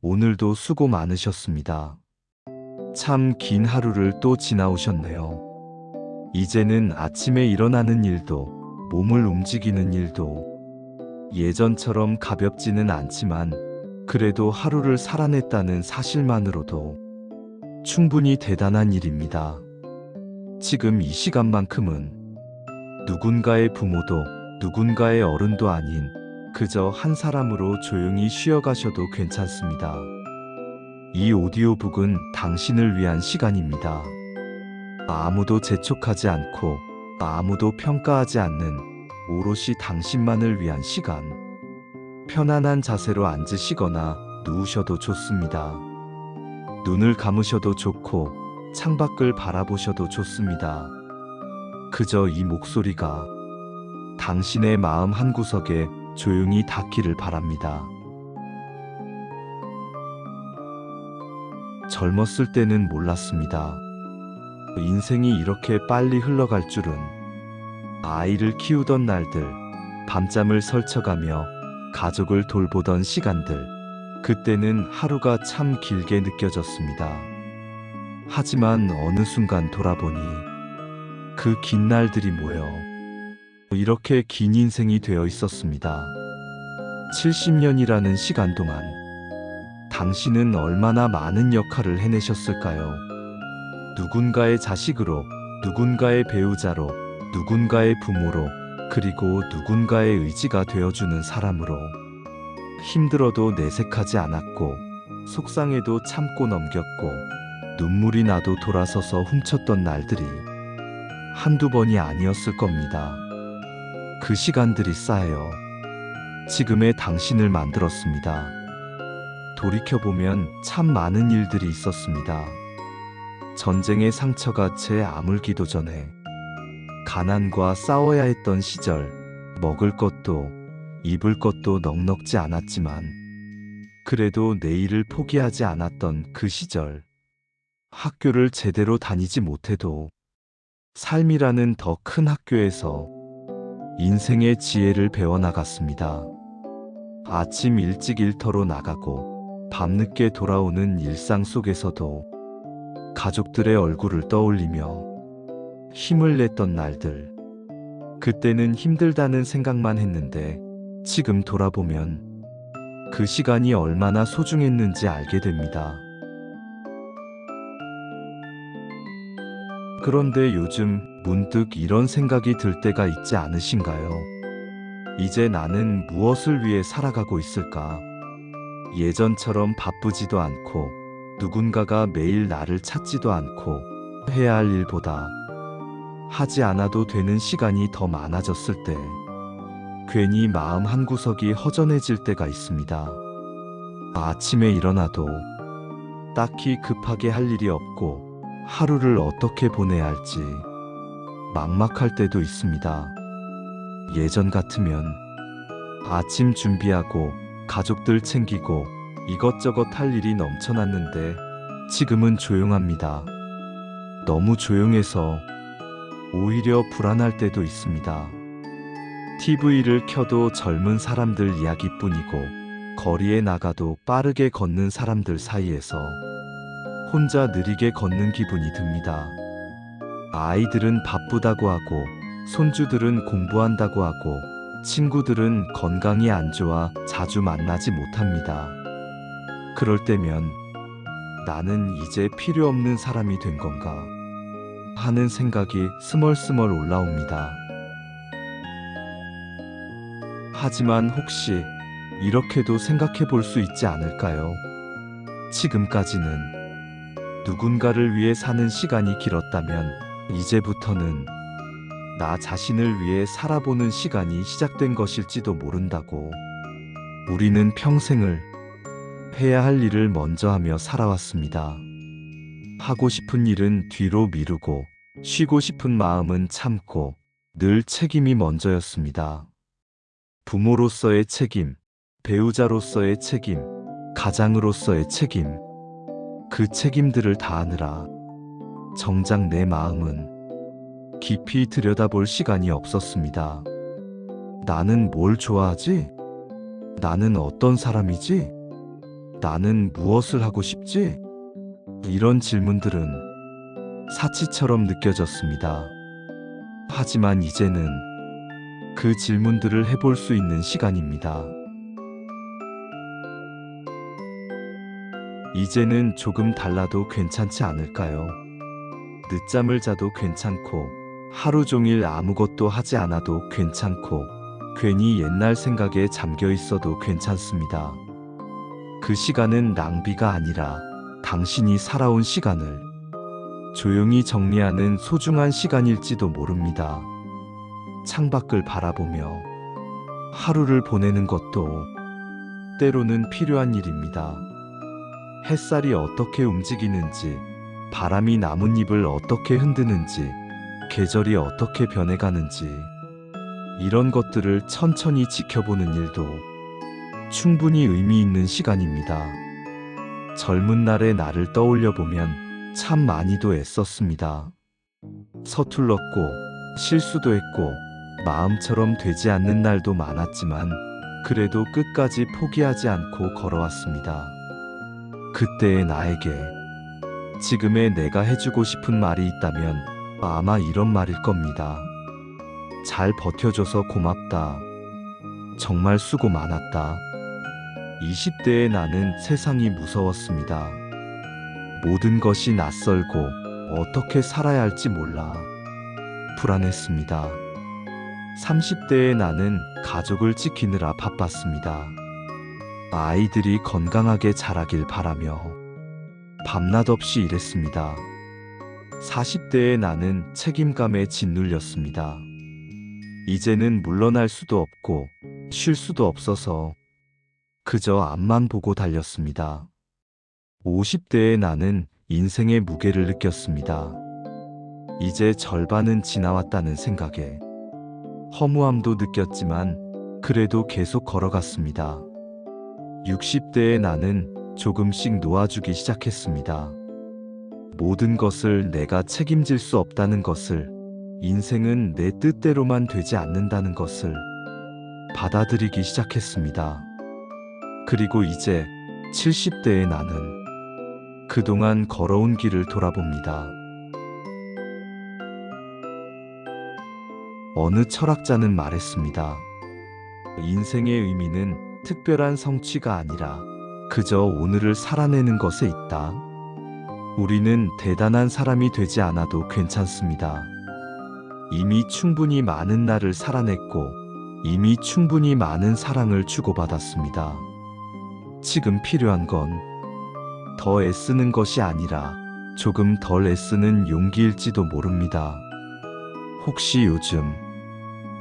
오늘도 수고 많으셨습니다. 참 긴 하루를 또 지나오셨네요. 이제는 아침에 일어나는 일도, 몸을 움직이는 일도 예전처럼 가볍지는 않지만 그래도 하루를 살아냈다는 사실만으로도 충분히 대단한 일입니다. 지금 이 시간만큼은 누군가의 부모도 누군가의 어른도 아닌 그저 한 사람으로 조용히 쉬어가셔도 괜찮습니다. 이 오디오북은 당신을 위한 시간입니다. 아무도 재촉하지 않고 아무도 평가하지 않는 오롯이 당신만을 위한 시간. 편안한 자세로 앉으시거나 누우셔도 좋습니다. 눈을 감으셔도 좋고 창밖을 바라보셔도 좋습니다. 그저 이 목소리가 당신의 마음 한구석에 조용히 닿기를 바랍니다. 젊었을 때는 몰랐습니다. 인생이 이렇게 빨리 흘러갈 줄은. 아이를 키우던 날들, 밤잠을 설쳐가며 가족을 돌보던 시간들, 그때는 하루가 참 길게 느껴졌습니다. 하지만 어느 순간 돌아보니 그 긴 날들이 모여 이렇게 긴 인생이 되어 있었습니다. 70년이라는 시간 동안 당신은 얼마나 많은 역할을 해내셨을까요? 누군가의 자식으로, 누군가의 배우자로, 누군가의 부모로, 그리고 누군가의 의지가 되어주는 사람으로. 힘들어도 내색하지 않았고, 속상해도 참고 넘겼고, 눈물이 나도 돌아서서 훔쳤던 날들이 한두 번이 아니었을 겁니다. 그 시간들이 쌓여 지금의 당신을 만들었습니다. 돌이켜보면 참 많은 일들이 있었습니다. 전쟁의 상처가 채 아물기도 전에 가난과 싸워야 했던 시절, 먹을 것도 입을 것도 넉넉지 않았지만 그래도 내일을 포기하지 않았던 그 시절, 학교를 제대로 다니지 못해도 삶이라는 더 큰 학교에서 인생의 지혜를 배워나갔습니다. 아침 일찍 일터로 나가고 밤늦게 돌아오는 일상 속에서도 가족들의 얼굴을 떠올리며 힘을 냈던 날들. 그때는 힘들다는 생각만 했는데 지금 돌아보면 그 시간이 얼마나 소중했는지 알게 됩니다. 그런데 요즘 문득 이런 생각이 들 때가 있지 않으신가요? 이제 나는 무엇을 위해 살아가고 있을까? 예전처럼 바쁘지도 않고 누군가가 매일 나를 찾지도 않고 해야 할 일보다 하지 않아도 되는 시간이 더 많아졌을 때 괜히 마음 한구석이 허전해질 때가 있습니다. 아침에 일어나도 딱히 급하게 할 일이 없고 하루를 어떻게 보내야 할지 막막할 때도 있습니다. 예전 같으면 아침 준비하고 가족들 챙기고 이것저것 할 일이 넘쳐났는데 지금은 조용합니다. 너무 조용해서 오히려 불안할 때도 있습니다. TV를 켜도 젊은 사람들 이야기뿐이고 거리에 나가도 빠르게 걷는 사람들 사이에서 혼자 느리게 걷는 기분이 듭니다. 아이들은 바쁘다고 하고 손주들은 공부한다고 하고 친구들은 건강이 안 좋아 자주 만나지 못합니다. 그럴 때면 나는 이제 필요 없는 사람이 된 건가 하는 생각이 스멀스멀 올라옵니다. 하지만 혹시 이렇게도 생각해 볼 수 있지 않을까요? 지금까지는 누군가를 위해 사는 시간이 길었다면 이제부터는 나 자신을 위해 살아보는 시간이 시작된 것일지도 모른다고. 우리는 평생을 해야 할 일을 먼저 하며 살아왔습니다. 하고 싶은 일은 뒤로 미루고 쉬고 싶은 마음은 참고 늘 책임이 먼저였습니다. 부모로서의 책임, 배우자로서의 책임, 가장으로서의 책임, 그 책임들을 다하느라 정작 내 마음은 깊이 들여다볼 시간이 없었습니다. 나는 뭘 좋아하지? 나는 어떤 사람이지? 나는 무엇을 하고 싶지? 이런 질문들은 사치처럼 느껴졌습니다. 하지만 이제는 그 질문들을 해볼 수 있는 시간입니다. 이제는 조금 달라도 괜찮지 않을까요? 늦잠을 자도 괜찮고, 하루 종일 아무것도 하지 않아도 괜찮고, 괜히 옛날 생각에 잠겨 있어도 괜찮습니다. 그 시간은 낭비가 아니라 당신이 살아온 시간을 조용히 정리하는 소중한 시간일지도 모릅니다. 창밖을 바라보며 하루를 보내는 것도 때로는 필요한 일입니다. 햇살이 어떻게 움직이는지, 바람이 나뭇잎을 어떻게 흔드는지, 계절이 어떻게 변해가는지, 이런 것들을 천천히 지켜보는 일도 충분히 의미 있는 시간입니다. 젊은 날의 나를 떠올려 보면 참 많이도 애썼습니다. 서툴렀고, 실수도 했고, 마음처럼 되지 않는 날도 많았지만, 그래도 끝까지 포기하지 않고 걸어왔습니다. 그때의 나에게 지금의 내가 해주고 싶은 말이 있다면 아마 이런 말일 겁니다. 잘 버텨줘서 고맙다. 정말 수고 많았다. 20대의 나는 세상이 무서웠습니다. 모든 것이 낯설고 어떻게 살아야 할지 몰라 불안했습니다. 30대의 나는 가족을 지키느라 바빴습니다. 아이들이 건강하게 자라길 바라며 밤낮 없이 일했습니다. 40대의 나는 책임감에 짓눌렸습니다. 이제는 물러날 수도 없고 쉴 수도 없어서 그저 앞만 보고 달렸습니다. 50대의 나는 인생의 무게를 느꼈습니다. 이제 절반은 지나왔다는 생각에 허무함도 느꼈지만 그래도 계속 걸어갔습니다. 60대의 나는 조금씩 놓아주기 시작했습니다. 모든 것을 내가 책임질 수 없다는 것을, 인생은 내 뜻대로만 되지 않는다는 것을 받아들이기 시작했습니다. 그리고 이제 70대의 나는 그동안 걸어온 길을 돌아봅니다. 어느 철학자는 말했습니다. 인생의 의미는 특별한 성취가 아니라 그저 오늘을 살아내는 것에 있다. 우리는 대단한 사람이 되지 않아도 괜찮습니다. 이미 충분히 많은 날을 살아냈고 이미 충분히 많은 사랑을 주고받았습니다. 지금 필요한 건 더 애쓰는 것이 아니라 조금 덜 애쓰는 용기일지도 모릅니다. 혹시 요즘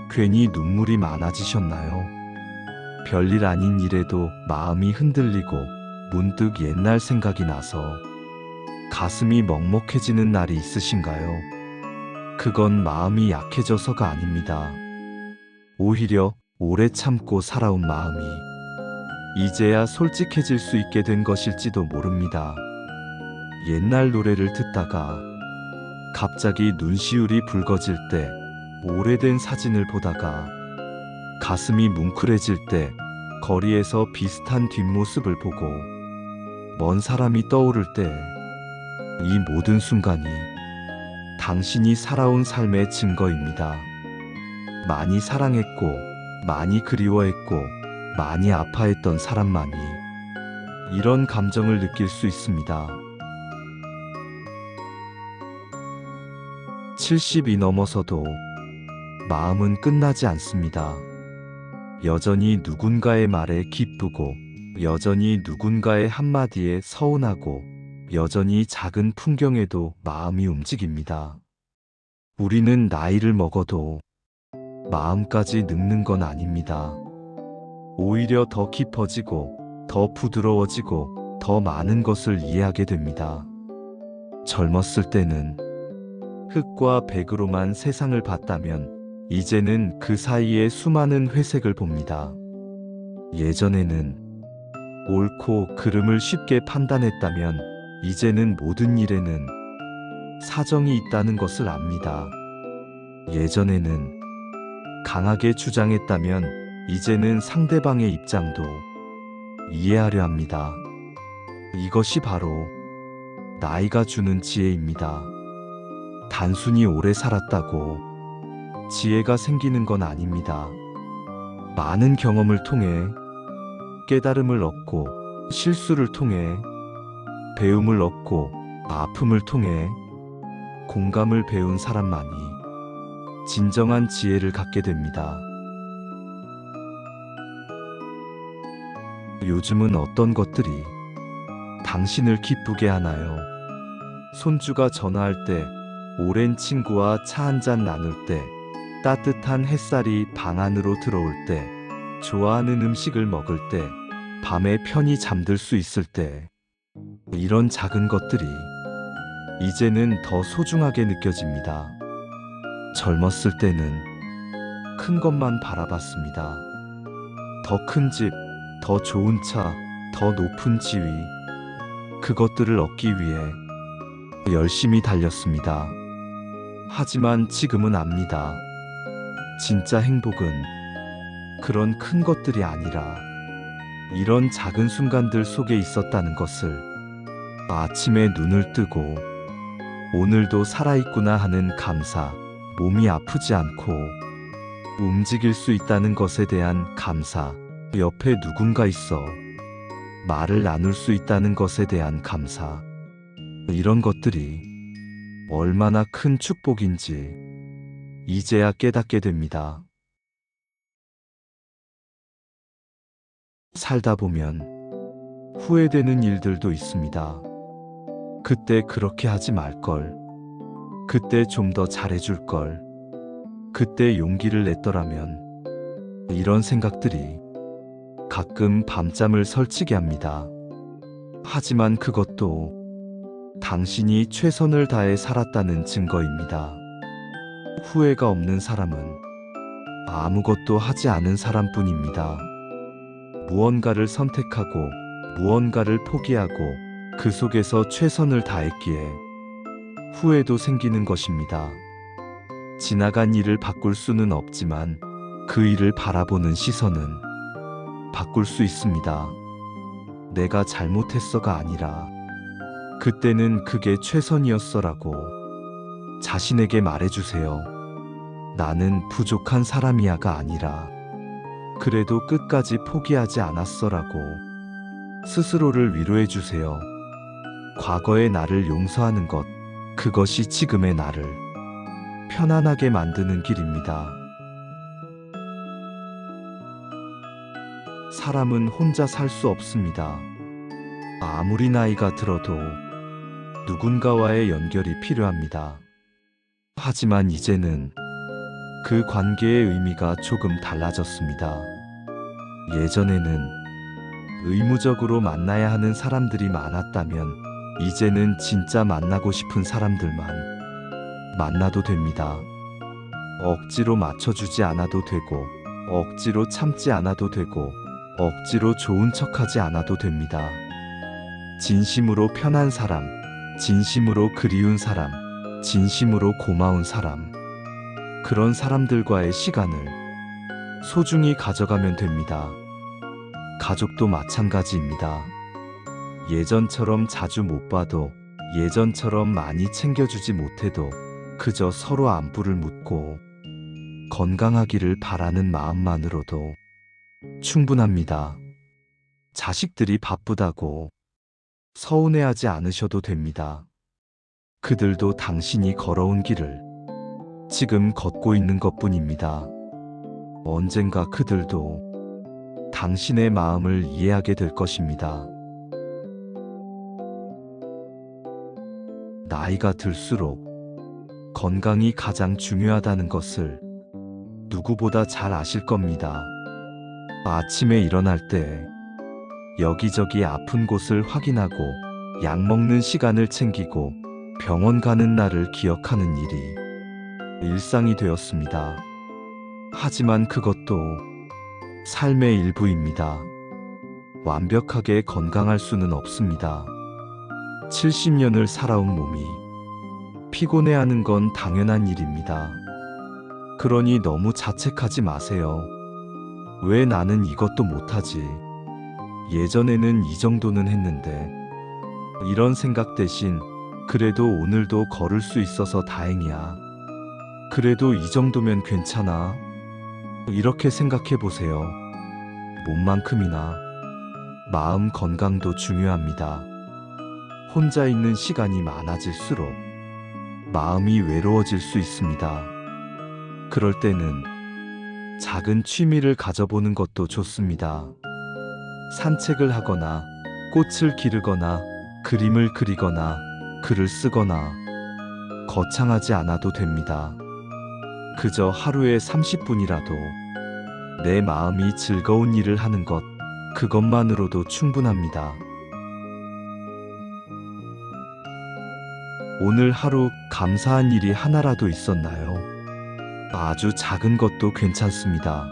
괜히 눈물이 많아지셨나요? 별일 아닌 일에도 마음이 흔들리고 문득 옛날 생각이 나서 가슴이 먹먹해지는 날이 있으신가요? 그건 마음이 약해져서가 아닙니다. 오히려 오래 참고 살아온 마음이 이제야 솔직해질 수 있게 된 것일지도 모릅니다. 옛날 노래를 듣다가 갑자기 눈시울이 붉어질 때, 오래된 사진을 보다가 가슴이 뭉클해질 때, 거리에서 비슷한 뒷모습을 보고 먼 사람이 떠오를 때, 이 모든 순간이 당신이 살아온 삶의 증거입니다. 많이 사랑했고, 많이 그리워했고, 많이 아파했던 사람만이 이런 감정을 느낄 수 있습니다. 70이 넘어서도 마음은 끝나지 않습니다. 여전히 누군가의 말에 기쁘고, 여전히 누군가의 한마디에 서운하고, 여전히 작은 풍경에도 마음이 움직입니다. 우리는 나이를 먹어도 마음까지 늙는 건 아닙니다. 오히려 더 깊어지고, 더 부드러워지고, 더 많은 것을 이해하게 됩니다. 젊었을 때는 흙과 백으로만 세상을 봤다면, 이제는 그 사이에 수많은 회색을 봅니다. 예전에는 옳고 그름을 쉽게 판단했다면, 이제는 모든 일에는 사정이 있다는 것을 압니다. 예전에는 강하게 주장했다면, 이제는 상대방의 입장도 이해하려 합니다. 이것이 바로 나이가 주는 지혜입니다. 단순히 오래 살았다고 지혜가 생기는 건 아닙니다. 많은 경험을 통해 깨달음을 얻고 실수를 통해 배움을 얻고 아픔을 통해 공감을 배운 사람만이 진정한 지혜를 갖게 됩니다. 요즘은 어떤 것들이 당신을 기쁘게 하나요? 손주가 전화할 때, 오랜 친구와 차 한잔 나눌 때, 따뜻한 햇살이 방 안으로 들어올 때, 좋아하는 음식을 먹을 때, 밤에 편히 잠들 수 있을 때, 이런 작은 것들이 이제는 더 소중하게 느껴집니다. 젊었을 때는 큰 것만 바라봤습니다. 더 큰 집, 더 좋은 차, 더 높은 지위, 그것들을 얻기 위해 열심히 달렸습니다. 하지만 지금은 압니다. 진짜 행복은 그런 큰 것들이 아니라 이런 작은 순간들 속에 있었다는 것을, 아침에 눈을 뜨고 오늘도 살아있구나 하는 감사, 몸이 아프지 않고 움직일 수 있다는 것에 대한 감사, 옆에 누군가 있어 말을 나눌 수 있다는 것에 대한 감사, 이런 것들이 얼마나 큰 축복인지 이제야 깨닫게 됩니다. 살다 보면 후회되는 일들도 있습니다. 그때 그렇게 하지 말걸. 그때 좀 더 잘해줄걸. 그때 용기를 냈더라면. 이런 생각들이 가끔 밤잠을 설치게 합니다. 하지만 그것도 당신이 최선을 다해 살았다는 증거입니다. 후회가 없는 사람은 아무것도 하지 않은 사람뿐입니다. 무언가를 선택하고 무언가를 포기하고 그 속에서 최선을 다했기에 후회도 생기는 것입니다. 지나간 일을 바꿀 수는 없지만 그 일을 바라보는 시선은 바꿀 수 있습니다. 내가 잘못했어가 아니라 그때는 그게 최선이었어라고 자신에게 말해주세요. 나는 부족한 사람이야가 아니라 그래도 끝까지 포기하지 않았어라고 스스로를 위로해주세요. 과거의 나를 용서하는 것, 그것이 지금의 나를 편안하게 만드는 길입니다. 사람은 혼자 살 수 없습니다. 아무리 나이가 들어도 누군가와의 연결이 필요합니다. 하지만 이제는 그 관계의 의미가 조금 달라졌습니다. 예전에는 의무적으로 만나야 하는 사람들이 많았다면 이제는 진짜 만나고 싶은 사람들만 만나도 됩니다. 억지로 맞춰주지 않아도 되고, 억지로 참지 않아도 되고, 억지로 좋은 척하지 않아도 됩니다. 진심으로 편한 사람, 진심으로 그리운 사람, 진심으로 고마운 사람, 그런 사람들과의 시간을 소중히 가져가면 됩니다. 가족도 마찬가지입니다. 예전처럼 자주 못 봐도, 예전처럼 많이 챙겨주지 못해도 그저 서로 안부를 묻고 건강하기를 바라는 마음만으로도 충분합니다. 자식들이 바쁘다고 서운해하지 않으셔도 됩니다. 그들도 당신이 걸어온 길을 지금 걷고 있는 것뿐입니다. 언젠가 그들도 당신의 마음을 이해하게 될 것입니다. 나이가 들수록 건강이 가장 중요하다는 것을 누구보다 잘 아실 겁니다. 아침에 일어날 때 여기저기 아픈 곳을 확인하고 약 먹는 시간을 챙기고 병원 가는 날을 기억하는 일이 일상이 되었습니다. 하지만 그것도 삶의 일부입니다. 완벽하게 건강할 수는 없습니다. 70년을 살아온 몸이 피곤해하는 건 당연한 일입니다. 그러니 너무 자책하지 마세요. 왜 나는 이것도 못하지? 예전에는 이 정도는 했는데 이런 생각 대신 그래도 오늘도 걸을 수 있어서 다행이야. 그래도 이 정도면 괜찮아. 이렇게 생각해 보세요. 몸만큼이나 마음 건강도 중요합니다. 혼자 있는 시간이 많아질수록 마음이 외로워질 수 있습니다. 그럴 때는 작은 취미를 가져보는 것도 좋습니다. 산책을 하거나 꽃을 기르거나 그림을 그리거나 글을 쓰거나 거창하지 않아도 됩니다. 그저 하루에 30분이라도 내 마음이 즐거운 일을 하는 것, 그것만으로도 충분합니다. 오늘 하루 감사한 일이 하나라도 있었나요? 아주 작은 것도 괜찮습니다.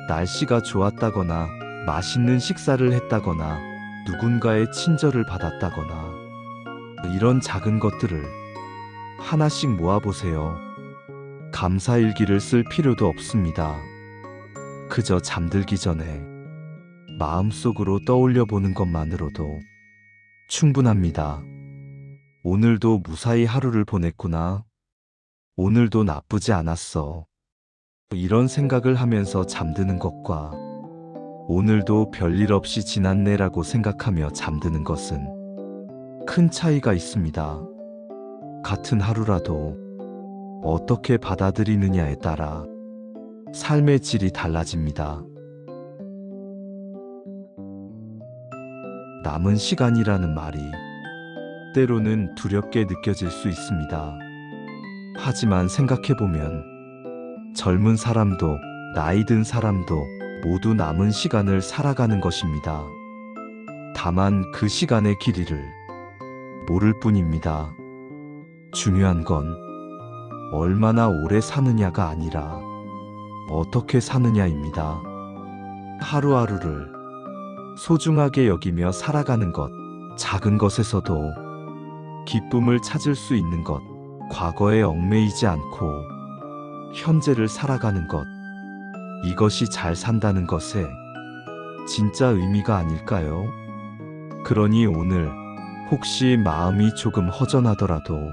날씨가 좋았다거나 맛있는 식사를 했다거나 누군가의 친절을 받았다거나 이런 작은 것들을 하나씩 모아보세요. 감사일기를 쓸 필요도 없습니다. 그저 잠들기 전에 마음속으로 떠올려 보는 것만으로도 충분합니다. 오늘도 무사히 하루를 보냈구나. 오늘도 나쁘지 않았어. 이런 생각을 하면서 잠드는 것과 오늘도 별일 없이 지났네라고 생각하며 잠드는 것은 큰 차이가 있습니다. 같은 하루라도 어떻게 받아들이느냐에 따라 삶의 질이 달라집니다. 남은 시간이라는 말이 때로는 두렵게 느껴질 수 있습니다. 하지만 생각해보면 젊은 사람도 나이 든 사람도 모두 남은 시간을 살아가는 것입니다. 다만 그 시간의 길이를 모를 뿐입니다. 중요한 건 얼마나 오래 사느냐가 아니라 어떻게 사느냐입니다. 하루하루를 소중하게 여기며 살아가는 것, 작은 것에서도 기쁨을 찾을 수 있는 것, 과거에 얽매이지 않고 현재를 살아가는 것, 이것이 잘 산다는 것에 진짜 의미가 아닐까요? 그러니 오늘 혹시 마음이 조금 허전하더라도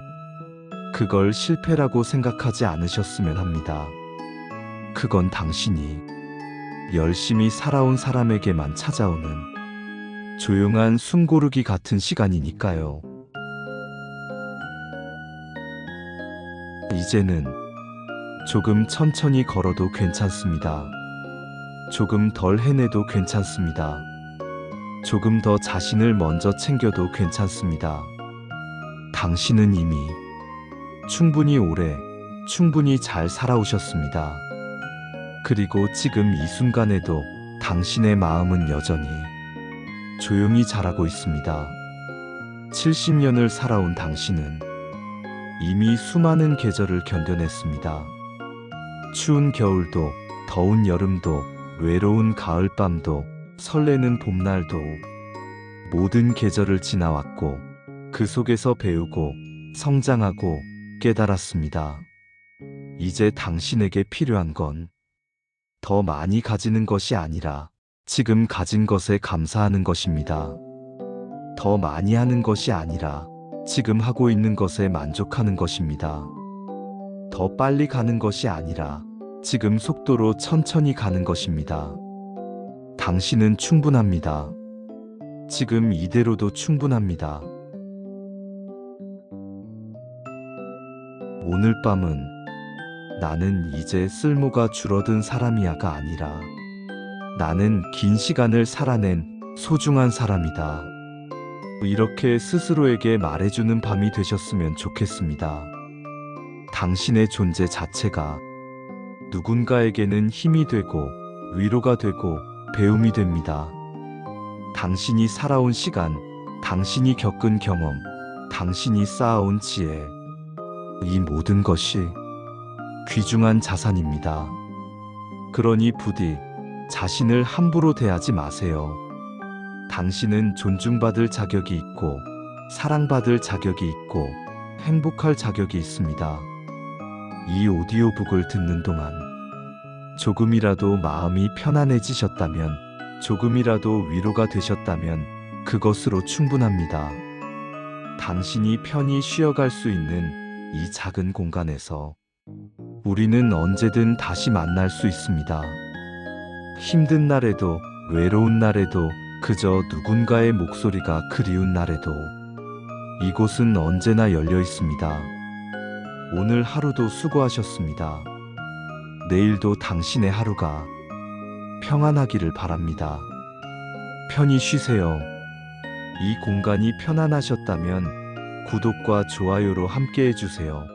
그걸 실패라고 생각하지 않으셨으면 합니다. 그건 당신이 열심히 살아온 사람에게만 찾아오는 조용한 숨고르기 같은 시간이니까요. 이제는 조금 천천히 걸어도 괜찮습니다. 조금 덜 헤매도 괜찮습니다. 조금 더 자신을 먼저 챙겨도 괜찮습니다. 당신은 이미 충분히 오래, 충분히 잘 살아오셨습니다. 그리고 지금 이 순간에도 당신의 마음은 여전히 조용히 자라고 있습니다. 70년을 살아온 당신은 이미 수많은 계절을 견뎌냈습니다. 추운 겨울도, 더운 여름도, 외로운 가을밤도, 설레는 봄날도 모든 계절을 지나왔고 그 속에서 배우고 성장하고 깨달았습니다. 이제 당신에게 필요한 건 더 많이 가지는 것이 아니라 지금 가진 것에 감사하는 것입니다. 더 많이 하는 것이 아니라 지금 하고 있는 것에 만족하는 것입니다. 더 빨리 가는 것이 아니라 지금 속도로 천천히 가는 것입니다. 당신은 충분합니다. 지금 이대로도 충분합니다. 오늘 밤은 나는 이제 쓸모가 줄어든 사람이야가 아니라 나는 긴 시간을 살아낸 소중한 사람이다. 이렇게 스스로에게 말해주는 밤이 되셨으면 좋겠습니다. 당신의 존재 자체가 누군가에게는 힘이 되고 위로가 되고 배움이 됩니다. 당신이 살아온 시간, 당신이 겪은 경험, 당신이 쌓아온 지혜, 이 모든 것이 귀중한 자산입니다. 그러니 부디 자신을 함부로 대하지 마세요. 당신은 존중받을 자격이 있고 사랑받을 자격이 있고 행복할 자격이 있습니다. 이 오디오북을 듣는 동안 조금이라도 마음이 편안해지셨다면, 조금이라도 위로가 되셨다면 그것으로 충분합니다. 당신이 편히 쉬어갈 수 있는 이 작은 공간에서 우리는 언제든 다시 만날 수 있습니다. 힘든 날에도, 외로운 날에도, 그저 누군가의 목소리가 그리운 날에도 이곳은 언제나 열려 있습니다. 오늘 하루도 수고하셨습니다. 내일도 당신의 하루가 평안하기를 바랍니다. 편히 쉬세요. 이 공간이 편안하셨다면 구독과 좋아요로 함께 해주세요.